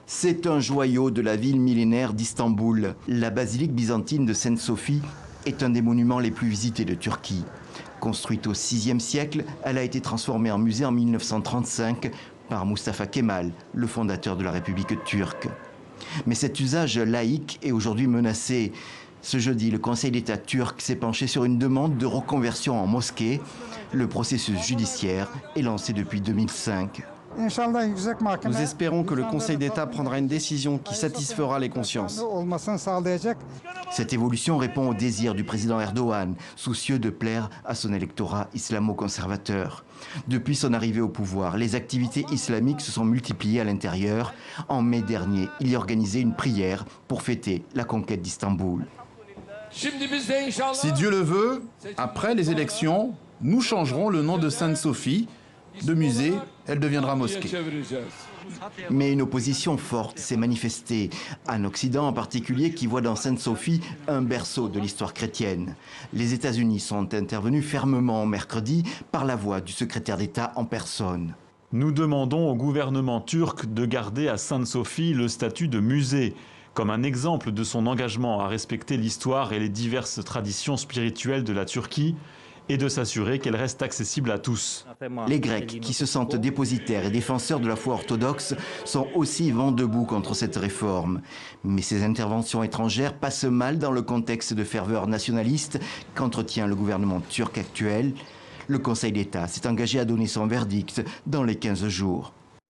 C'est un joyau de la ville millénaire d'Istanbul. La basilique byzantine de Sainte-Sophie est un des monuments les plus visités de Turquie. Construite au VIe siècle, elle a été transformée en musée en 1935 par Mustafa Kemal, le fondateur de la République turque. Mais cet usage laïque est aujourd'hui menacé. Ce jeudi, le Conseil d'État turc s'est penché sur une demande de reconversion en mosquée. Le processus judiciaire est lancé depuis 2005. Nous espérons que le Conseil d'État prendra une décision qui satisfera les consciences. Cette évolution répond au désir du président Erdogan, soucieux de plaire à son électorat islamo-conservateur. Depuis son arrivée au pouvoir, les activités islamiques se sont multipliées à l'intérieur. En mai dernier, il y organisait une prière pour fêter la conquête d'Istanbul. Si Dieu le veut, après les élections, nous changerons le nom de Sainte-Sophie. De musée, elle deviendra mosquée. Mais une opposition forte s'est manifestée, en Occident en particulier, qui voit dans Sainte-Sophie un berceau de l'histoire chrétienne. Les États-Unis sont intervenus fermement mercredi par la voix du secrétaire d'État en personne. Nous demandons au gouvernement turc de garder à Sainte-Sophie le statut de musée, comme un exemple de son engagement à respecter l'histoire et les diverses traditions spirituelles de la Turquie, et de s'assurer qu'elle reste accessible à tous. Les Grecs, qui se sentent dépositaires et défenseurs de la foi orthodoxe, sont aussi vent debout contre cette réforme. Mais ces interventions étrangères passent mal dans le contexte de ferveur nationaliste qu'entretient le gouvernement turc actuel. Le Conseil d'État s'est engagé à donner son verdict dans les 15 jours.